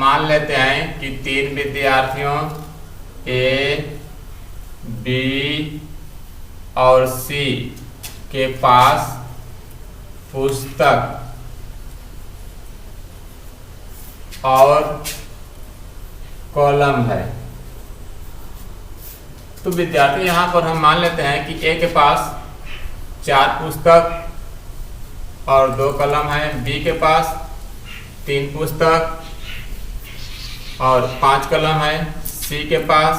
मान लेते हैं कि 3 विद्यार्थियों ए, बी और सी के पास पुस्तक और कलम है। तो विद्यार्थी यहाँ पर हम मान लेते हैं कि ए के पास 4 पुस्तक और 2 कलम है, बी के पास 3 पुस्तक और 5 कलम है, सी के पास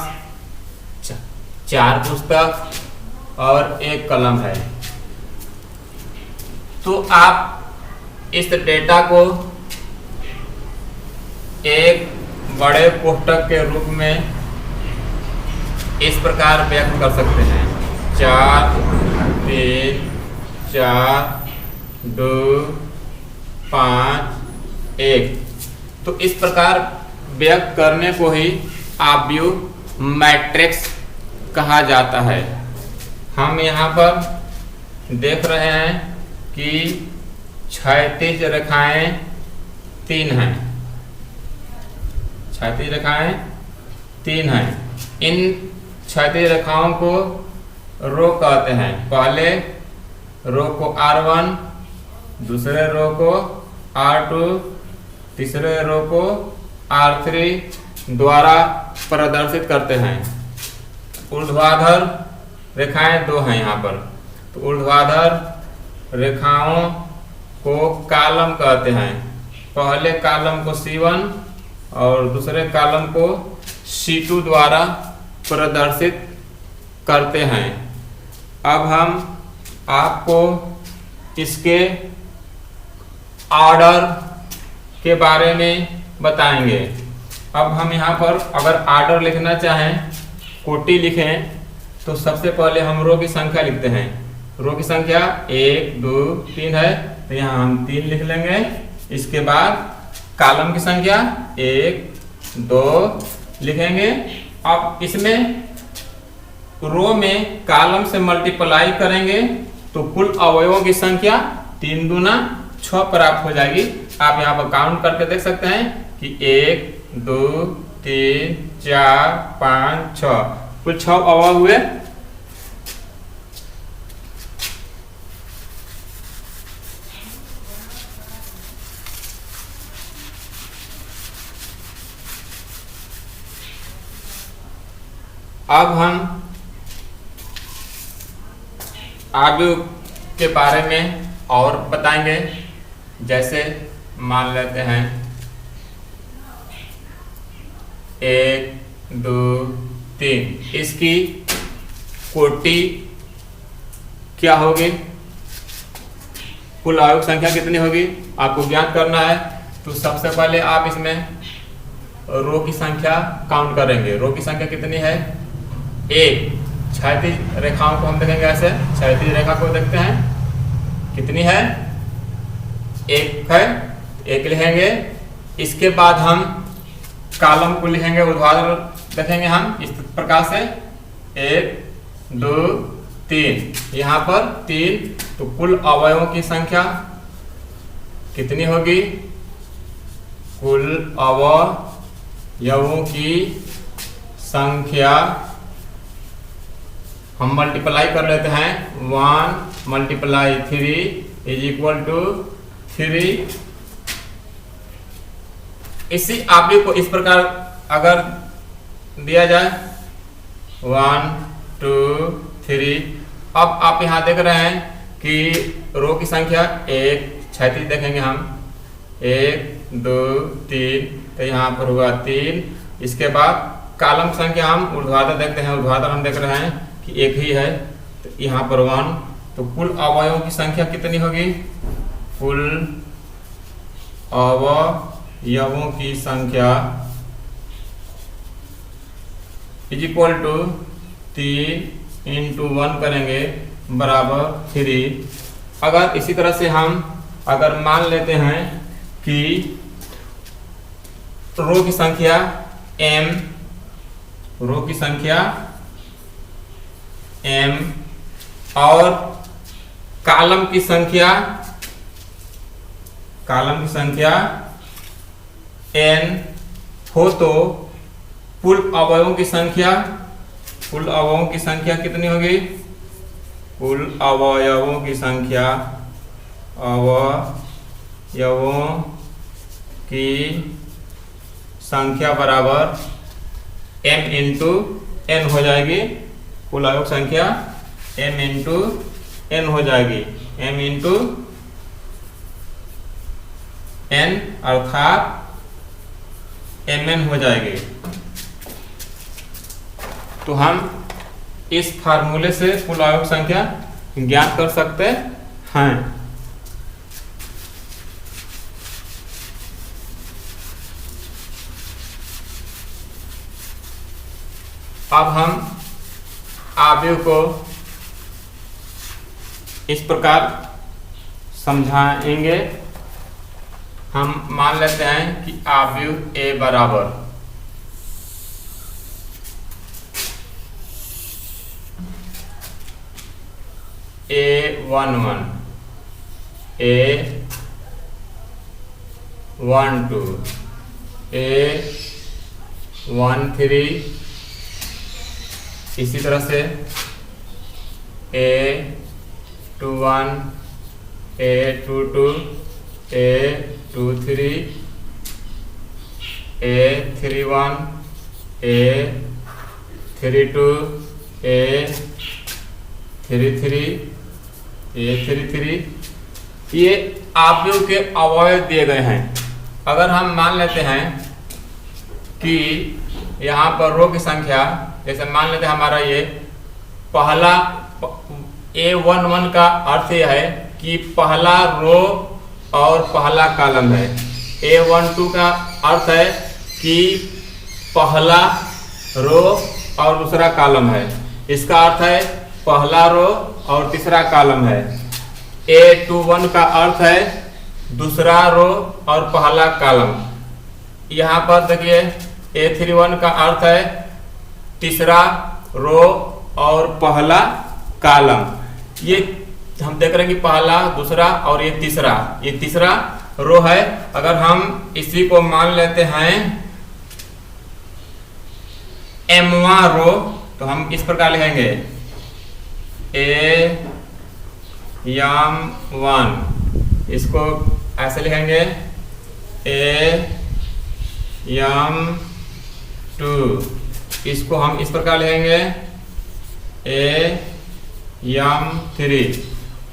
4 पुस्तक और 1 कलम है। तो आप इस डेटा को एक बड़े कोष्ठक के रूप में इस प्रकार व्यक्त कर सकते हैं। 4 3 4 2 5 1। तो इस प्रकार व्यक्त करने को ही आव्यूह मैट्रिक्स कहा जाता है। हम यहाँ पर देख रहे हैं कि क्षैतिज रेखाएं 3 हैं, क्षैतिज रेखाएं 3 हैं। इन क्षैतिज रेखाओं को रो कहते हैं। पहले रो को R1, दूसरे रो को R2, तीसरे रो को R3 द्वारा प्रदर्शित करते हैं। ऊर्ध्वाधर रेखाएं 2 हैं यहाँ पर। तो ऊर्ध्वाधर रेखाओं को कॉलम कहते हैं। पहले कॉलम को C1 और दूसरे कॉलम को C2 द्वारा प्रदर्शित करते हैं। अब हम आपको इसके ऑर्डर के बारे में बताएंगे। अब हम यहाँ पर अगर ऑर्डर लिखना चाहें, कोटि लिखें, तो सबसे पहले हम रो की संख्या लिखते हैं। रो की संख्या 1 2 3 है, तो यहाँ हम 3 लिख लेंगे। इसके बाद कॉलम की संख्या 1 2 लिखेंगे। अब इसमें रो में कॉलम से मल्टीप्लाई करेंगे तो कुल अवयवों की संख्या 3 दूना 6 प्राप्त हो जाएगी। आप यहाँ पर काउंट करके देख सकते हैं कि 1 2 3 4 5 6, कुल 6 अवयव हुए। अब हम आव्यूह के बारे में और बताएंगे। जैसे मान लेते हैं 1 2 3, इसकी कोटि क्या होगी, कुल अवयव संख्या कितनी होगी आपको ज्ञात करना है। तो सबसे पहले आप इसमें रो की संख्या काउंट करेंगे। रो की संख्या कितनी है, 1। क्षैतिज रेखाओं को हम देखेंगे ऐसे, क्षैतिज रेखा को देखते हैं कितनी है, 1 है, 1 लिखेंगे। इसके बाद हम कॉलम को लिखेंगे, ऊर्ध्वाधर देखेंगे हम इस प्रकार से 1 2 3, यहाँ पर 3। तो कुल अवयवों की संख्या कितनी होगी, कुल अवयवों की संख्या हम मल्टीप्लाई कर लेते हैं। 1 × 3 = 3। इसी आव्यूह को इस प्रकार अगर दिया जाए 1 2 3। अब आप यहाँ देख रहे हैं कि रो की संख्या 1, क्षैतिज देखेंगे हम 1 2 3, तो यहाँ पर हुआ 3। इसके बाद कॉलम संख्या हम ऊर्ध्वाधर देखते हैं, ऊर्ध्वाधर हम देख रहे हैं कि 1 ही है, तो यहाँ पर 1। तो कुल अवयवों की संख्या कितनी होगी, कुल अवयवों की संख्या = 3 × 1 करेंगे बराबर 3। अगर इसी तरह से हम अगर मान लेते हैं कि रो की संख्या m, रो की संख्या m और कॉलम की संख्या n, हो तो कुल अवयवों की संख्या कितनी होगी? कुल अवयवों की संख्या बराबर m इंटू n हो जाएगी। कुल अवयव संख्या m इंटू n हो जाएगी। m इंटू n अर्थात mn हो जाएगी। तो हम इस फार्मूले से कुल अवयव संख्या ज्ञात कर सकते हैं। अब हम अवयव को इस प्रकार समझाएंगे। हम मान लेते हैं कि अवयव A बराबर A11 A12 A13 इसी तरह से A21 A22 A23 A31 A32 A33 A33 ये अवयव के अवयव दिए गए हैं। अगर हम मान लेते हैं कि यहाँ पर रो की संख्या, जैसे मान लेते हैं हमारा ये पहला A11 का अर्थ यह है कि पहला रो और पहला कॉलम है। A12 का अर्थ है कि पहला रो और दूसरा कॉलम है। इसका अर्थ है पहला रो और तीसरा कॉलम है। A21 का अर्थ है दूसरा रो और पहला कॉलम। यहाँ पर देखिए A31 का अर्थ है तीसरा रो और पहला कॉलम। ये हम देख रहे हैं कि पहला, दूसरा और ये तीसरा रो है। अगर हम इसी को मान लेते हैं mवां रो, तो हम इस प्रकार लिखेंगे A1, इसको ऐसे लिखेंगे A2, इसको हम इस प्रकार लिखेंगे A3।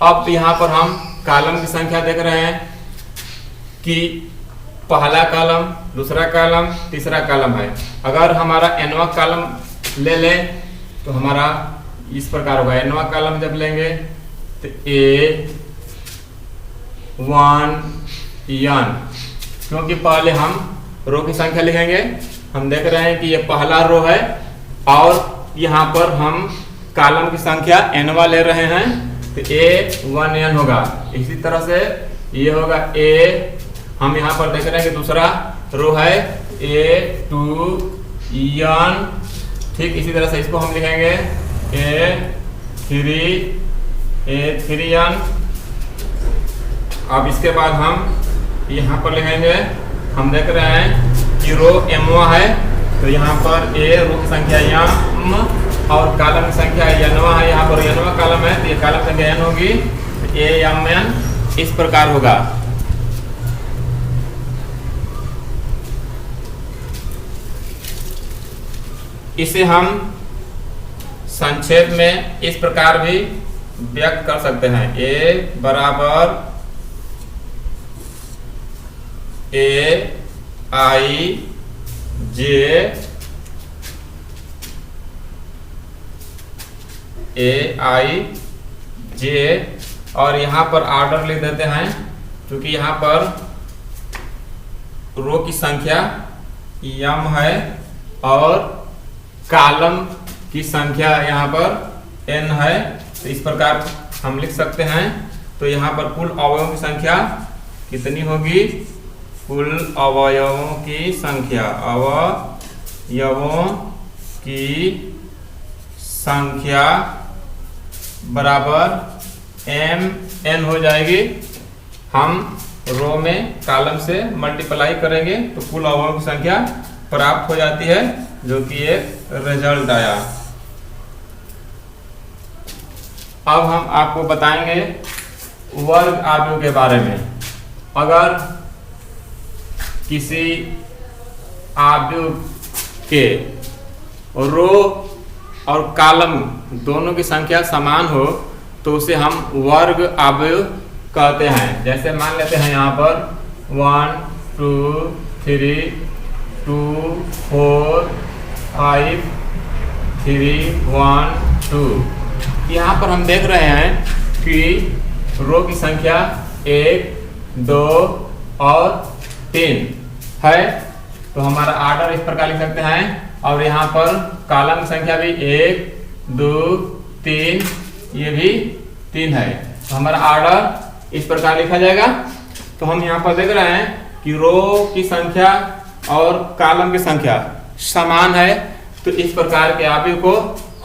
अब यहाँ पर हम कॉलम की संख्या देख रहे हैं कि पहला कॉलम, दूसरा कॉलम, तीसरा कॉलम है। अगर हमारा nवां कॉलम ले लें तो हमारा इस प्रकार होगा। nवां कॉलम जब लेंगे तो A1n, क्योंकि पहले हम रो की संख्या लिखेंगे। हम देख रहे हैं कि ये पहला रो है और यहाँ पर हम कॉलम की संख्या nवां ले रहे हैं, तो A1n होगा। इसी तरह से ये होगा हम यहाँ पर देख रहे हैं कि दूसरा रो है A2n। ठीक इसी तरह से इसको हम लिखेंगे A3n। अब इसके बाद हम यहाँ पर लिखेंगे, हम देख रहे हैं कि रो mवां है, तो यहाँ पर रो की संख्या m और कॉलम की संख्या nवां है। यहाँ पर nवां कॉलम है तो ये कॉलम संख्या n होगी, तो Amn इस प्रकार होगा। इसे हम संक्षेप में इस प्रकार भी व्यक्त कर सकते हैं। A बराबर AIJ और यहाँ पर ऑर्डर लिख देते हैं, क्योंकि यहाँ पर रो की संख्या m है और कॉलम की संख्या यहाँ पर n है, तो इस प्रकार हम लिख सकते हैं। तो यहाँ पर कुल अवयवों की संख्या कितनी होगी? कुल अवयवों की संख्या, अवयवों की संख्या बराबर mn हो जाएगी। हम रो में कॉलम से मल्टीप्लाई करेंगे तो कुल अवयवों की संख्या प्राप्त हो जाती है, जो कि एक रिजल्ट आया। अब हम आपको बताएंगे वर्ग आव्यूह के बारे में। अगर किसी आव्यूह के रो और कॉलम दोनों की संख्या समान हो तो उसे हम वर्ग आव्यूह कहते हैं। जैसे मान लेते हैं यहाँ पर 1 2 3 2 4 5 3 1 2। यहाँ पर हम देख रहे हैं कि रो की संख्या 1 2 और 3 है, तो हमारा आर्डर इस प्रकार लिख सकते हैं। और यहाँ पर कॉलम की संख्या भी 1 2 3, ये भी 3 है, तो हमारा आर्डर इस प्रकार लिखा जाएगा। तो हम यहाँ पर देख रहे हैं कि रो की संख्या और कॉलम की संख्या समान है, तो इस प्रकार के आव्यूह को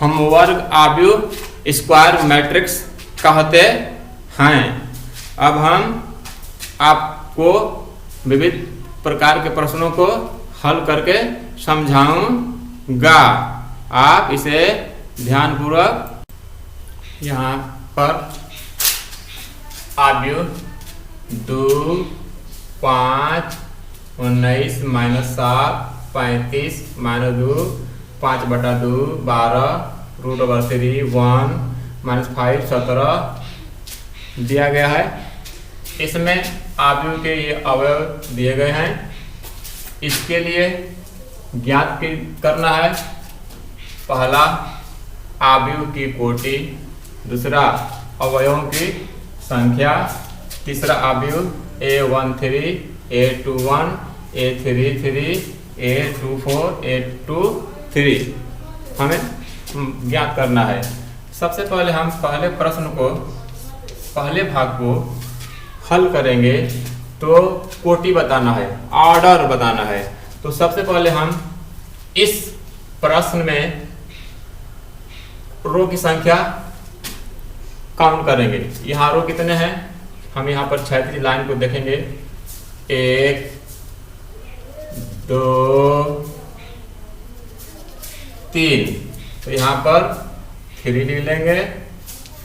हम वर्ग आव्यूह स्क्वायर मैट्रिक्स कहते हैं। अब हम आपको विविध प्रकार के प्रश्नों को हल करके समझाऊंगा। आप इसे ध्यानपूर्वक यहाँ पर आव्यूह 2 5 19 -7 35 -2 5/2 12 √3 1 -5 17 दिया गया है। इसमें आव्यूह के ये अवयव दिए गए हैं। इसके लिए ज्ञात करना है पहला आव्यूह की कोटि, दूसरा अवयवों की संख्या, तीसरा आव्यूह A13 A21 A33 A24 A23 हमें ज्ञात करना है। सबसे पहले हम पहले प्रश्न को, पहले भाग को हल करेंगे तो कोटि बताना है, ऑर्डर बताना है। तो सबसे पहले हम इस प्रश्न में रो की संख्या काउंट करेंगे। यहाँ रो कितने हैं, हम यहाँ पर क्षैतिज लाइन को देखेंगे 1 2 3, तो यहाँ पर 3 लिख लेंगे।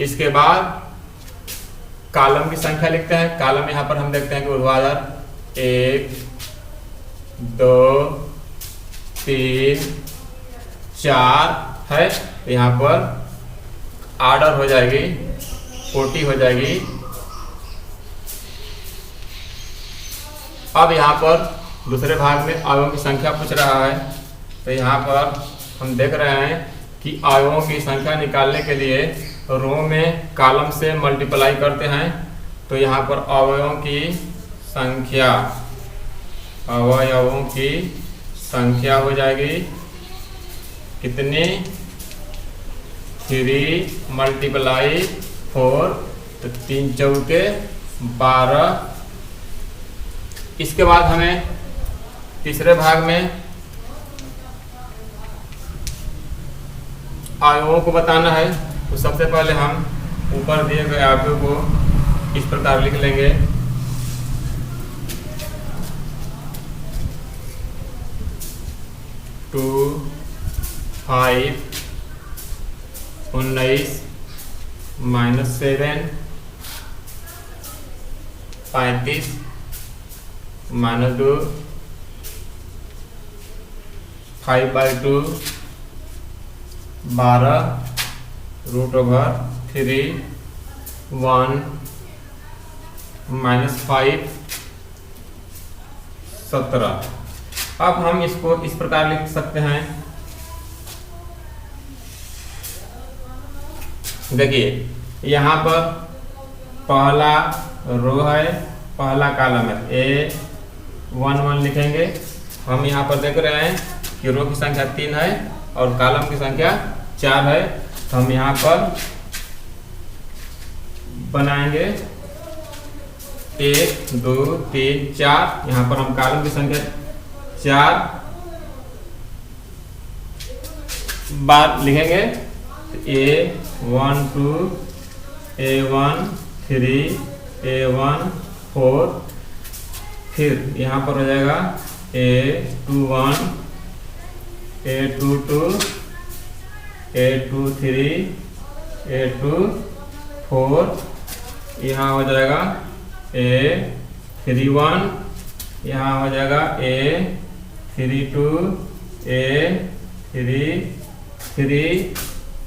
इसके बाद कॉलम की संख्या लिखते हैं। कॉलम यहाँ पर हम देखते हैं कि ऊर्ध्वाधर 1 2 3 4 है, तो यहाँ पर ऑर्डर हो जाएगी, कोटि हो जाएगी। अब यहाँ पर दूसरे भाग में अवयवों की संख्या पूछ रहा है, तो यहाँ पर हम देख रहे हैं कि अवयवों की संख्या निकालने के लिए रो में कॉलम से मल्टीप्लाई करते हैं। तो यहाँ पर अवयवों की संख्या, अवयवों की संख्या हो जाएगी कितनी, 3 × 4, तो 3 चौके 12। इसके बाद हमें तीसरे भाग में अवयवों को बताना है। तो सबसे पहले हम ऊपर दिए गए अवयव को इस प्रकार लिख लेंगे 2 5 19 -7 35 -2 5/2 12 √3 1 -5 17। अब हम इसको इस प्रकार लिख सकते हैं, देखिए यहाँ पर पहला रो है, पहला कॉलम है, A11 लिखेंगे। हम यहाँ पर देख रहे हैं कि रो की संख्या 3 है और कॉलम की संख्या 4 है, तो हम यहाँ पर बनाएंगे 1 2 3 4। यहाँ पर हम कॉलम की संख्या 4 बार लिखेंगे, A1 2 A1 3 A1 4, फिर यहाँ पर हो जाएगा A21 A22 A23 A24, यहाँ हो जाएगा A31, यहाँ हो जाएगा A32 A33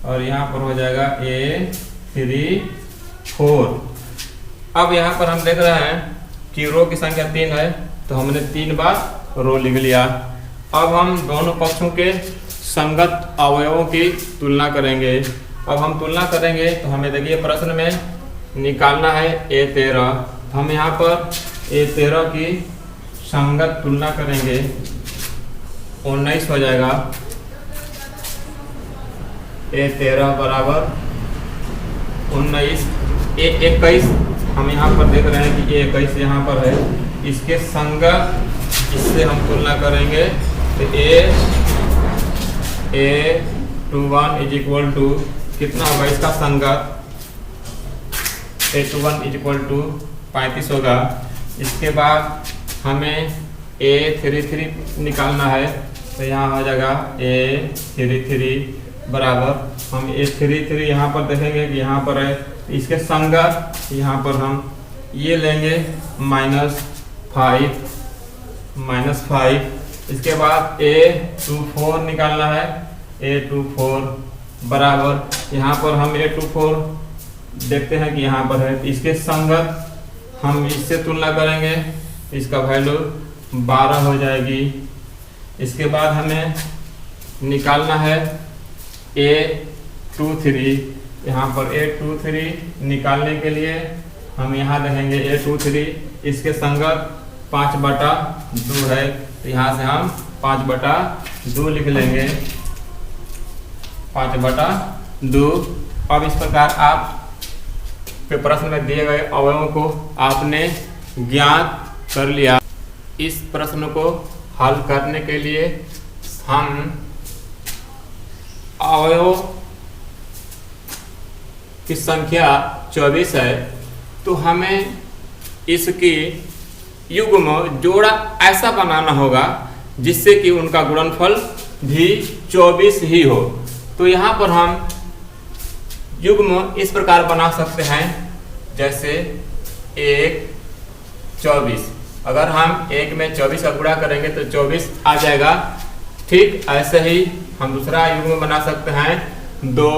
और यहाँ पर हो जाएगा A34। अब यहाँ पर हम देख रहे हैं कि रो की संख्या 3 है, तो हमने 3 बार रो लिख लिया। अब हम दोनों पक्षों के संगत अवयवों की तुलना करेंगे। अब हम तुलना करेंगे तो हमें देखिए प्रश्न में निकालना है A13। हम यहाँ पर A13 की संगत तुलना करेंगे, 19 हो जाएगा। A13 बराबर 19। A21 हम यहाँ पर देख रहे हैं कि A21 यहाँ पर है, इसके संगत इससे हम तुलना करेंगे तो A21 इज इक्वल टू कितना होगा, इसका संगत A21 इज इक्वल टू 35 होगा। इसके बाद हमें A33 निकालना है, तो यहाँ हो जाएगा A33 बराबर, हम A33 यहाँ पर देखेंगे कि यहाँ पर है, इसके संगत यहाँ पर हम ये लेंगे -5। इसके बाद A24 निकालना है, A24 बराबर, यहाँ पर हम A24 देखते हैं कि यहाँ पर है, इसके संगत हम इससे तुलना करेंगे, इसका वैल्यू 12 हो जाएगी। इसके बाद हमें निकालना है A23। यहाँ पर A23 निकालने के लिए हम यहाँ देखेंगे A23, इसके संगत 5/2 है, तो यहाँ से हम 5/2 लिख लेंगे, 5/2। अब इस प्रकार आप के प्रश्न में दिए गए अवयवों को आपने ज्ञात कर लिया। इस प्रश्न को हल करने के लिए हम अवयवों की संख्या 24 है, तो हमें इसकी युग्म जोड़ा ऐसा बनाना होगा जिससे कि उनका गुणनफल भी 24 ही हो। तो यहाँ पर हम युग्म इस प्रकार बना सकते हैं, जैसे 1 24, अगर हम 1 में 24 का गुणा करेंगे तो 24 आ जाएगा। ठीक ऐसे ही हम दूसरा युग्म बना सकते हैं 2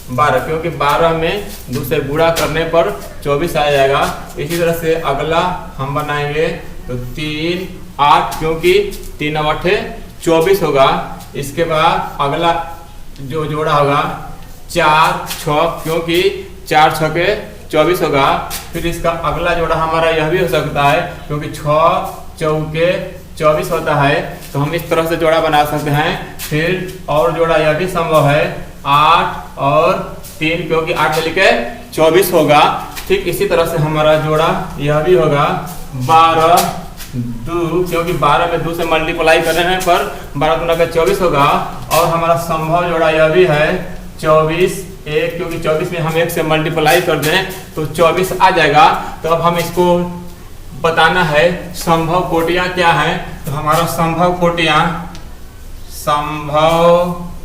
12, क्योंकि 12 में 2 से गुणा करने पर 24 आ जाएगा। इसी तरह से अगला हम बनाएंगे तो 3 8, क्योंकि 3 8 24 होगा। इसके बाद अगला जो जोड़ा होगा 4 6, क्योंकि 4 6 24 होगा। फिर इसका अगला जोड़ा हमारा यह भी हो सकता है, क्योंकि 6 4 24 होता है, तो हम इस तरह से जोड़ा बना सकते हैं। फिर और जोड़ा यह भी संभव है 8 और 3, क्योंकि 8 से लेके 24 होगा। ठीक इसी तरह से हमारा जोड़ा यह भी होगा 12 2, क्योंकि 12 में 2 से मल्टीप्लाई करने पर 12 दूना का 24 होगा। और हमारा संभव जोड़ा यह भी है 24 1, क्योंकि 24 में हम 1 से मल्टीप्लाई कर दें तो 24 आ जाएगा। तो अब हम इसको बताना है संभव कोटियां क्या हैं। तो हमारा संभव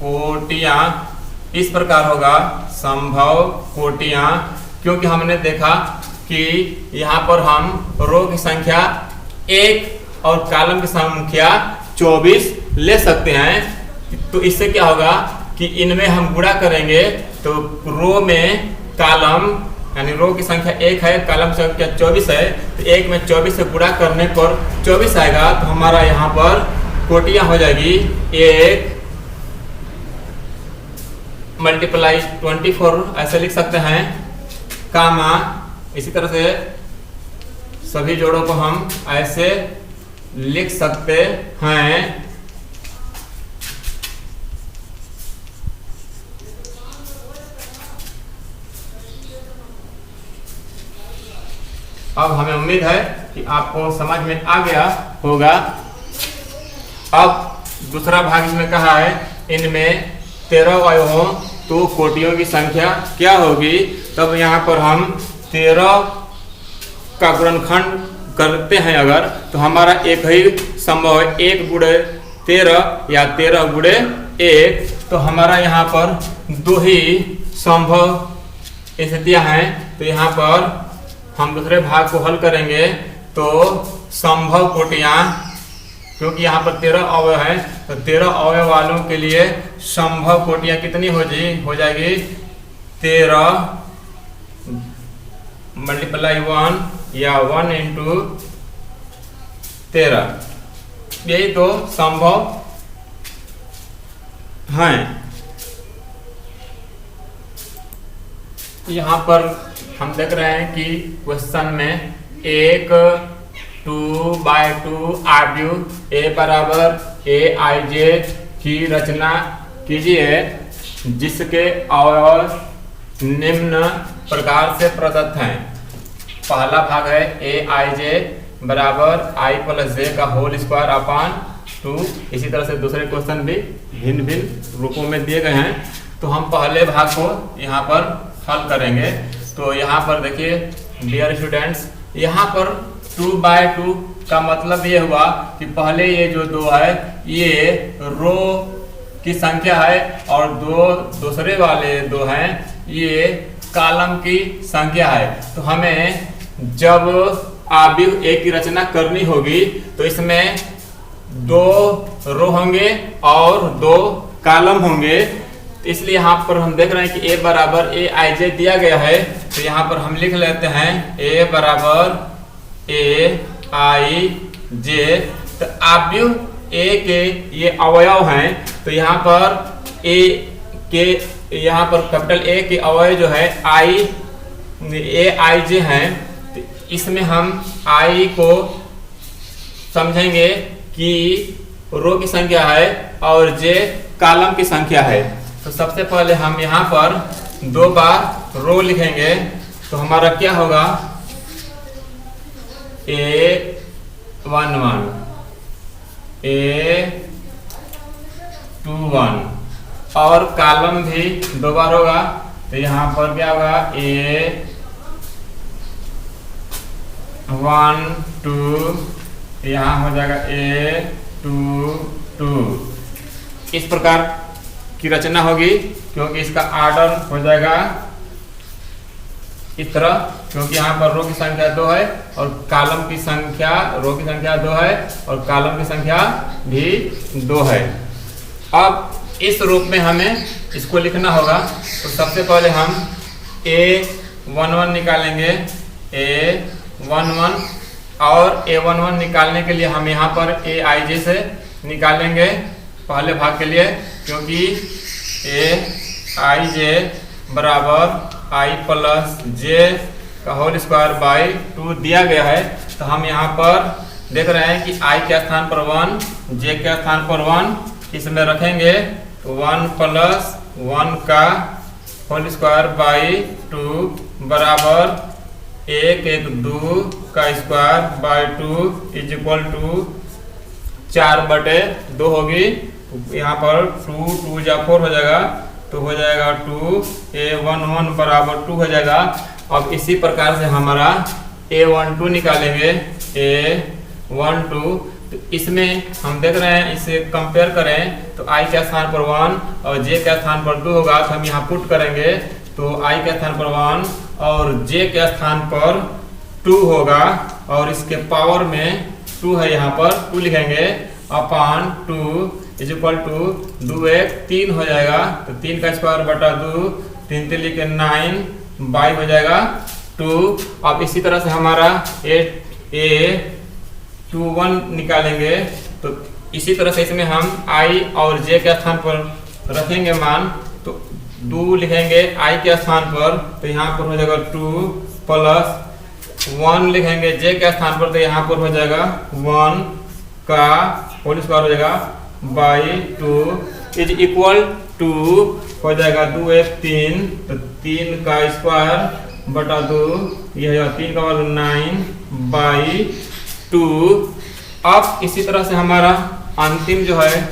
कोटियां इस प्रकार होगा, संभव कोटियां, क्योंकि हमने देखा कि यहाँ पर हम रो की संख्या 1 और कॉलम की संख्या 24 ले सकते हैं। तो इससे क्या होगा कि इनमें हम गुणा करेंगे तो रो में कॉलम यानी रो की संख्या 1 है, कॉलम संख्या 24 है, तो 1 में 24 से गुणा करने पर 24 आएगा। तो हमारा यहाँ पर कोटियां हो जाएगी 1 मल्टीप्लाई 24, ऐसे लिख सकते हैं, कामा। इसी तरह से सभी जोड़ों को हम ऐसे लिख सकते हैं। अब हमें उम्मीद है कि आपको समझ में आ गया होगा। अब दूसरा भाग इसमें कहा है इनमें 13 अवयव हों तो कोटियों की संख्या क्या होगी। तब यहाँ पर हम 13 का गुणनखंड करते हैं अगर, तो हमारा एक ही संभव है, 1 गुणे 13 या 13 गुणे 1। तो हमारा यहाँ पर 2 ही संभव स्थितियां हैं। तो यहाँ पर हम दूसरे भाग को हल करेंगे तो संभव कोटियां, क्योंकि यहाँ पर 13 अवयव हैं, तो 13 अवयव वालों के लिए संभव कोटियां कितनी हो जाएगी 13 मल्टीप्लाई 1 या 1 इंटू 13, यही तो संभव हैं। यहाँ पर हम देख रहे हैं कि क्वेश्चन में 1 2/2 आव्यूह A बराबर Aij की रचना कीजिए जिसके अवयव निम्न प्रकार से प्रदत्त हैं। पहला भाग है Aij बराबर i + j का होल स्क्वायर अपान 2। इसी तरह से दूसरे क्वेश्चन भी भिन्न भिन्न रूपों में दिए गए हैं। तो हम पहले भाग को यहाँ पर हल करेंगे। तो यहाँ पर देखिए डियर स्टूडेंट्स, यहाँ पर 2/2 का मतलब ये हुआ कि पहले ये जो 2 है ये रो की संख्या है और दूसरे वाले 2 हैं ये कॉलम की संख्या है। तो हमें जब आव्यूह A की रचना करनी होगी तो इसमें 2 रो होंगे और 2 कॉलम होंगे। इसलिए यहाँ पर हम देख रहे हैं कि A बराबर Aij दिया गया है। तो यहाँ पर हम लिख लेते हैं A बराबर Aij। तो आव्यूह A के ये अवयव हैं। तो यहाँ पर A के यहाँ पर कैपिटल A के अवयव जो है Aij हैं। तो इसमें हम I को समझेंगे कि रो की संख्या है और J कॉलम की संख्या है। तो सबसे पहले हम यहाँ पर 2 बार रो लिखेंगे। तो हमारा क्या होगा A11 A21 और कॉलम भी 2 बार होगा। तो यहाँ पर क्या होगा A1 2, यहाँ हो जाएगा A22। इस प्रकार की रचना होगी क्योंकि इसका ऑर्डर हो जाएगा इस तरह, क्योंकि यहाँ पर रो की संख्या 2 है और कॉलम की संख्या, रो की संख्या 2 है और कॉलम की संख्या भी 2 है। अब इस रूप में हमें इसको लिखना होगा। तो सबसे पहले हम A11 निकालेंगे, A11 और A11 निकालने के लिए हम यहाँ पर Aij से निकालेंगे पहले भाग के लिए, क्योंकि Aij बराबर i + j का होल स्क्वायर बाई 2 दिया गया है। तो हम यहाँ पर देख रहे हैं कि i के स्थान पर 1, j के स्थान पर 1 इसमें रखेंगे। तो 1 + 1 का होल स्क्वायर बाई 2 बराबर 1 1 2 का स्क्वायर बाई 2 = 4/2 होगी। यहाँ पर 2 2 जा 4 हो जाएगा, तो हो जाएगा 2। A11 बराबर 2 हो जाएगा। अब इसी प्रकार से हमारा A12 निकालेंगे, A12। तो इसमें हम देख रहे हैं, इसे कंपेयर करें तो i के स्थान पर 1 और j के स्थान पर 2 होगा। तो हम यहाँ पुट करेंगे तो i के स्थान पर 1 और j के स्थान पर 2 होगा और इसके पावर में 2 है, यहाँ पर 2 लिखेंगे अपान 2 = 2 1 3 हो जाएगा। तो 3 का स्क्वायर बटा 2, 3 3 के 9 22 हो जाएगा 2। अब इसी तरह से हमारा A21 निकालेंगे। तो इसी तरह से इसमें हम i और j के स्थान पर रखेंगे मान। तो 2 लिखेंगे i के स्थान पर, तो यहाँ पर हो जाएगा 2 + 1 लिखेंगे j के स्थान पर, तो यहाँ पर हो जाएगा 1 का होल स्क्वायर हो जाएगा बाई 2 = हो जाएगा 2 1 3। तो 3 का स्क्वायर बटा 2, यह 3 का 9/2। अब इसी तरह से हमारा अंतिम जो है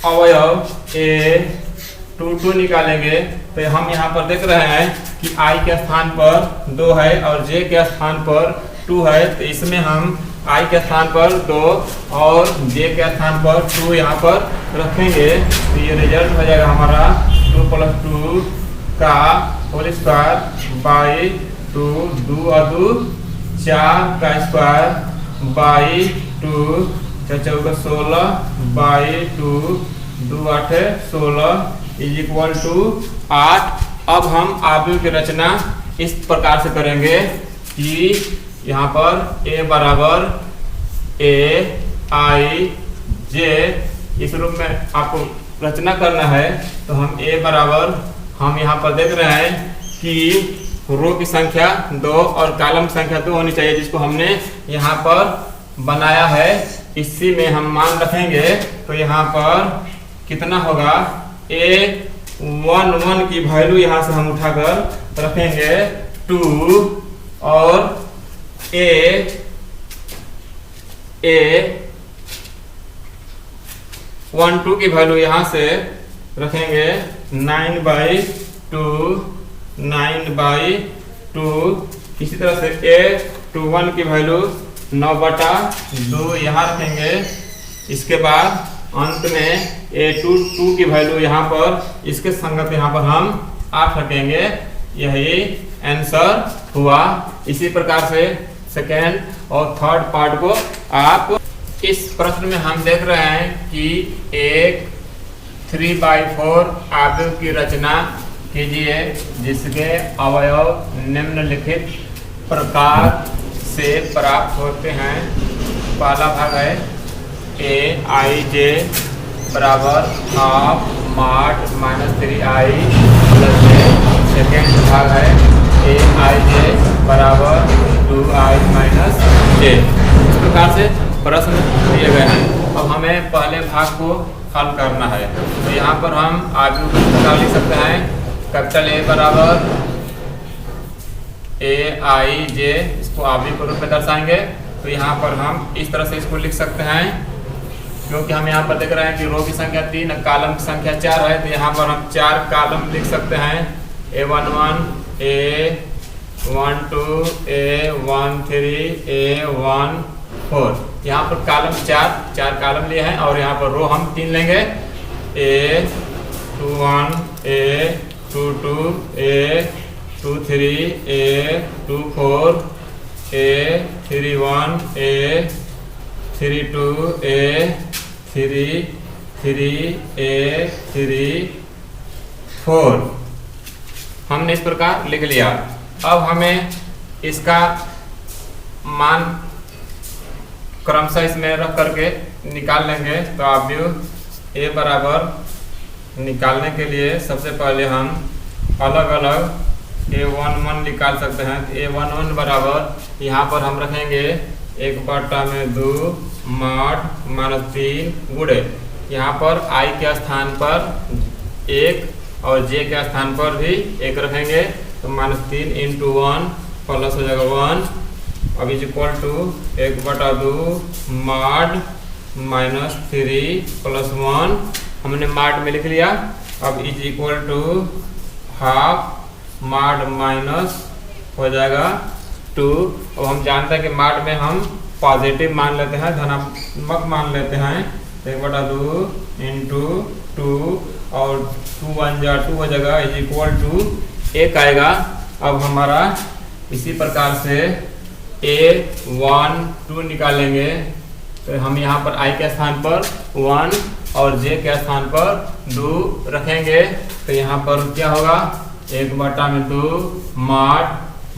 अवयव A22 निकालेंगे। तो हम यहाँ पर देख रहे हैं कि i के स्थान पर 2 है और j के स्थान पर 2 है, तो इसमें हम i के स्थान पर 2 और j के स्थान पर 2 यहाँ पर रखेंगे, तो ये रिजल्ट हो जाएगा हमारा 2 + 2 का होल स्क्वायर बाई 2, 2 और 2 4 का square by 2, 4 × 16 by 2, 2 8 16 is equal to 8। अब हम आव्यूह की रचना इस प्रकार से करेंगे कि यहाँ पर a बराबर a i j, इस रूप में आपको रचना करना है। तो हम a बराबर, हम यहाँ पर देख रहे हैं कि रो की संख्या 2 और कॉलम संख्या 2 होनी चाहिए, जिसको हमने यहाँ पर बनाया है। इसी में हम मान रखेंगे, तो यहाँ पर कितना होगा, a11 की वैल्यू यहाँ से हम उठाकर रखेंगे 2 और a12 की वैल्यू यहाँ से रखेंगे 9/2, 9/2। इसी तरह से a21 की वैल्यू 9/2 यहाँ रखेंगे। इसके बाद अंत में a22 की वैल्यू यहाँ पर इसके संगत यहाँ पर हम 8 रखेंगे। यही आंसर हुआ। इसी प्रकार से सेकेंड और थर्ड पार्ट को आप इस प्रश्न में हम देख रहे हैं कि एक 3/4 आव्यूह की रचना कीजिए जिसके अवयव निम्नलिखित प्रकार से प्राप्त होते हैं। पहला भाग है aij बराबर हाफ माड -3i + j। सेकेंड भाग है aij बराबर 2i - j। इस प्रकार से प्रश्न दिए गए हैं। अब हमें पहले भाग को हल करना है। तो यहाँ पर हम आव्यूह का प्रकार लिख सकते हैं। कैपिटल A बराबर aij, इसको आव्यूह के रूप में दर्शाएंगे। तो यहाँ पर हम इस तरह से इसको लिख सकते हैं, क्योंकि हम यहाँ पर देख रहे हैं कि रो की संख्या 3 और कॉलम की संख्या 4 है। तो यहाँ पर हम 4 कॉलम लिख सकते हैं, a11, a12, a13, a14। यहाँ पर कॉलम 4 कॉलम लिए हैं और यहाँ पर रो हम 3 लेंगे, a21, a22, a23, a24, a31, a32, a33, a34। हमने इस प्रकार लिख लिया। अब हमें इसका मान क्रमशः इसमें रख करके निकाल लेंगे। तो आव्यूह a बराबर निकालने के लिए सबसे पहले हम अलग अलग a11 निकाल सकते हैं। तो a11 बराबर यहाँ पर हम रखेंगे 1/2 माड -3 गुणे, यहाँ पर i के स्थान पर 1 और j के स्थान पर भी 1 रखेंगे। तो -3 × 1 प्लस हो जाएगा 1, अब इज इक्वल टू 1/2 माड -3 + 1, हमने माड में लिख लिया। अब इज इक्वल टू हाफ माड माइनस हो जाएगा 2। अब हम जानते हैं कि माड में हम पॉजिटिव मान लेते हैं, धनात्मक मान लेते हैं। 1/2 × 2 और 2 1 जा 2 हो जाएगा, इज इक्वल टू 1 आएगा। अब हमारा इसी प्रकार से a12 निकालेंगे। तो हम यहाँ पर i के स्थान पर 1 और j के स्थान पर 2 रखेंगे। तो यहाँ पर क्या होगा, 1/2 माड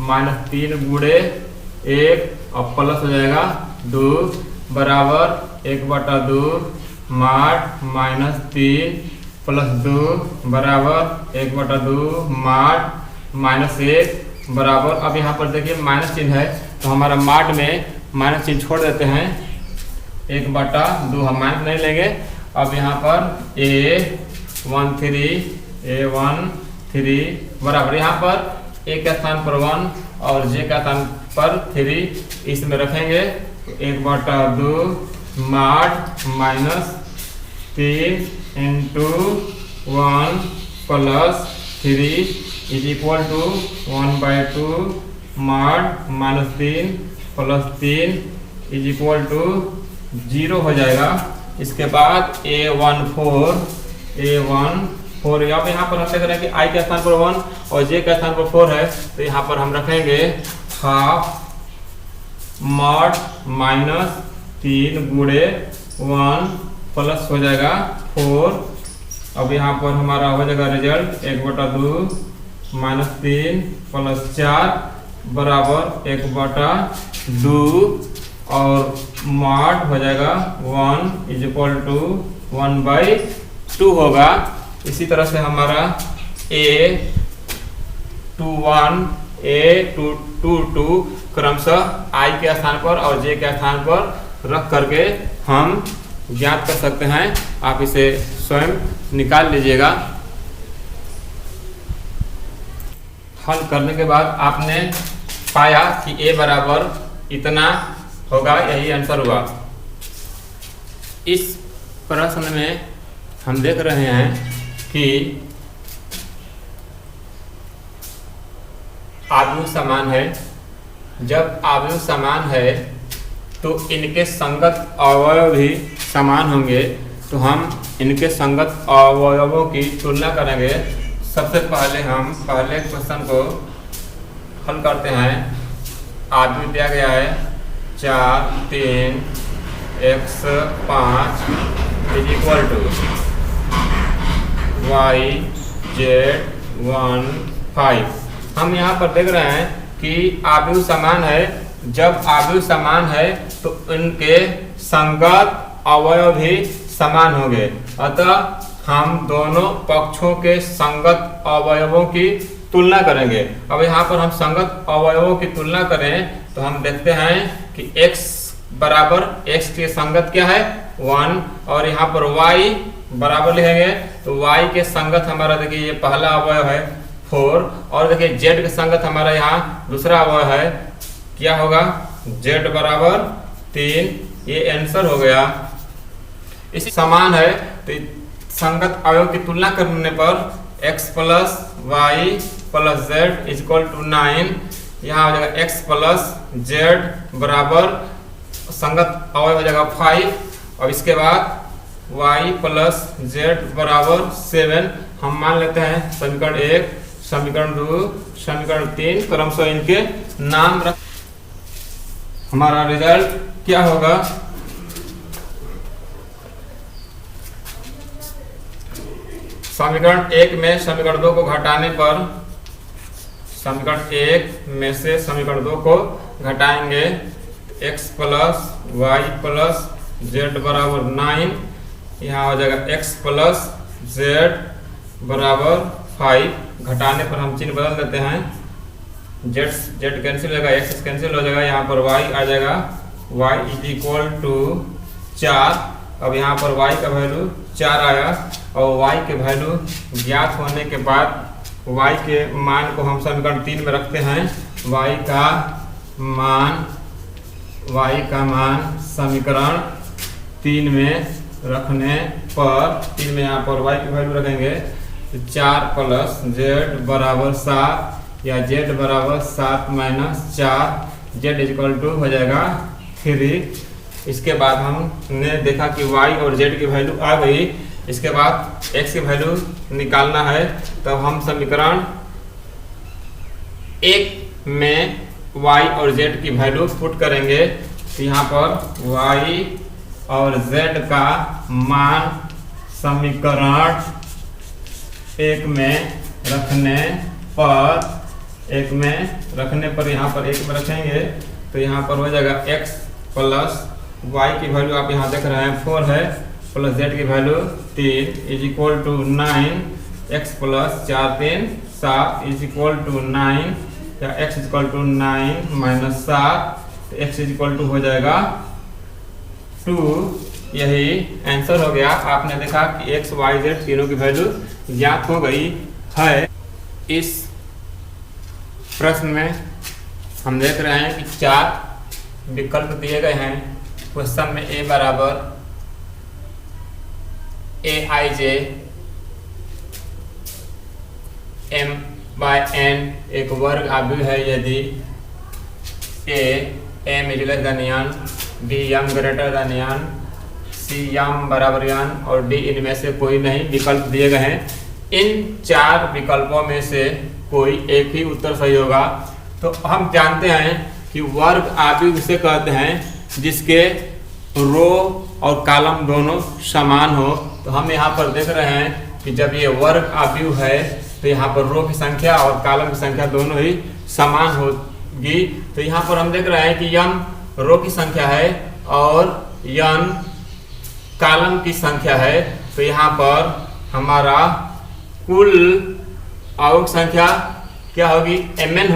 -3 गुणे 1 और प्लस हो जाएगा 2 बराबर 1/2 माड -3 + 2 बराबर 1/2 माड -1 बराबर। अब यहाँ पर देखिए माइनस चिन्ह है, तो हमारा माड में माइनस चिन्ह छोड़ देते हैं, 1/2 हम माइनस नहीं लेंगे। अब यहाँ पर a13 बराबर, यहाँ पर a के स्थान पर 1 और j का स्थान पर 3 इसमें रखेंगे। 1/2 माड -3 × 1 + 3 इज इक्वल टू 1/2 माड -3 प्लस 3 इज इक्वल टू 0 हो जाएगा। इसके बाद A14 अब यहाँ पर हम देख रहे हैं कि I के स्थान पर 1 और J के स्थान पर 4 है, तो यहाँ पर हम रखेंगे हाफ मॉड माइनस 3 गुणे 1 प्लस हो जाएगा 4। अब यहाँ पर हमारा हो जाएगा रिजल्ट 1/2 माइनस 3 प्लस 4 बराबर 1/2 और मॉड हो जाएगा 1 इज इक्वल टू 1/2 होगा। इसी तरह से हमारा A21 A22 क्रमशः I के स्थान पर और J के स्थान पर रख करके हम ज्ञात कर सकते हैं। आप इसे स्वयं निकाल लीजिएगा। हल करने के बाद आपने पाया कि A बराबर इतना होगा, यही आंसर हुआ। इस प्रश्न में हम देख रहे हैं कि आव्यूह समान है। जब आव्यूह समान है तो इनके संगत अवयव भी समान होंगे, तो हम इनके संगत अवयवों की तुलना करेंगे। सबसे पहले हम पहले क्वेश्चन को हल करते हैं। आव्यूह दिया गया है 4 3 x 5 is equal to y z 1 5। हम यहाँ पर देख रहे हैं कि आव्यूह समान है। जब आव्यूह समान है तो इनके संगत अवयव भी समान होंगे, अतः हम दोनों पक्षों के संगत अवयवों की तुलना करेंगे। अब यहाँ पर हम संगत अवयवों की तुलना करें तो हम देखते हैं कि x बराबर x के संगत क्या है 1 और यहाँ पर y बराबर लिखेंगे तो y के संगत हमारा देखिए ये पहला अवयव है 4 और देखिए z के संगत हमारा यहाँ दूसरा अवयव है, क्या होगा z बराबर 3। ये आंसर हो गया। इसी समान है तो संगत अवयव की तुलना करने पर x plus y plus z is equal to 9। यहाँ हो जाएगा x प्लस जेड बराबर संगत अवयव हो जाएगा 5 और इसके बाद y प्लस जेड बराबर 7। हम मान लेते हैं समीकरण 1 समीकरण 2 समीकरण 3 क्रमशः इनके नाम रख। हमारा रिजल्ट क्या होगा, समीकरण 1 में समीकरण 2 को घटाने पर समीकरण 1 में से समीकरण 2 को घटाएंगे x plus y plus z बराबर 9। यहाँ हो जाएगा x प्लस जेड बराबर 5। घटाने पर हम चिन्ह बदल देते हैं, जेड कैंसिल हो जाएगा, x कैंसिल हो जाएगा, यहाँ पर y आ जाएगा y इज इक्वल टू 4। अब यहाँ पर y का वैल्यू 4 आया और y के वैल्यू ज्ञात होने के बाद y के मान को हम समीकरण 3 में रखते हैं। y का मान समीकरण 3 में रखने पर 3 में यहाँ पर y की वैल्यू रखेंगे तो 4 प्लस जेड बराबर 7 या z बराबर 7 माइनस 4 z इक्वल टू हो जाएगा 3। इसके बाद हमने देखा कि y और z की वैल्यू आ गई। इसके बाद x की वैल्यू निकालना है, तब हम समीकरण 1 में y और z की वैल्यू पुट करेंगे। तो यहाँ पर y और z का मान समीकरण 1 में रखने पर यहाँ पर 1 में रखेंगे तो यहाँ पर हो जाएगा x प्लस y की वैल्यू आप यहाँ देख रहे हैं 4 है प्लस z की value 3 is equal to 9। x plus 4 3 7 is equal to 9 या x is equal to 9 minus 7 तो x इज इक्वल टू हो जाएगा 2। यही आंसर हो गया। आपने देखा कि x y z तीनों की वैल्यू ज्ञात हो गई है। इस प्रश्न में हम देख रहे हैं कि 4 विकल्प दिए गए हैं। क्वेश्चन में a बराबर aij m/n एक वर्ग आव्यूह है यदि a m is less than n, b m greater than n, c m बराबर n और d इनमें से कोई नहीं विकल्प दिए गए हैं। इन 4 विकल्पों में से कोई एक ही उत्तर सही होगा। तो हम जानते हैं कि वर्ग आव्यूह उसे कहते हैं जिसके रो और कॉलम दोनों समान हो। तो हम यहाँ पर देख रहे हैं कि जब ये वर्ग आव्यूह है तो यहाँ पर रो की संख्या और कॉलम की संख्या दोनों ही समान होगी। तो यहाँ पर हम देख रहे हैं कि m रो की संख्या है और n कॉलम की संख्या है। तो यहाँ पर हमारा कुल अवयव संख्या क्या होगी, mn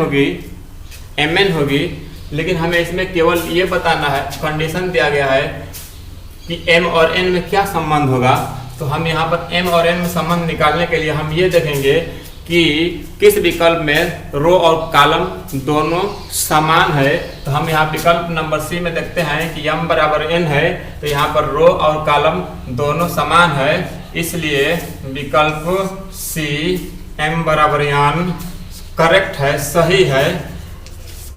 होगी। लेकिन हमें इसमें केवल ये बताना है, कंडीशन दिया गया है कि m और n में क्या संबंध होगा। तो हम यहाँ पर m और n में संबंध निकालने के लिए हम ये देखेंगे कि किस विकल्प में रो और कॉलम दोनों समान है। तो हम यहाँ विकल्प नंबर सी में देखते हैं कि m बराबर n है, तो यहाँ पर रो और कॉलम दोनों समान है, इसलिए विकल्प सी m बराबर n करेक्ट है, सही है।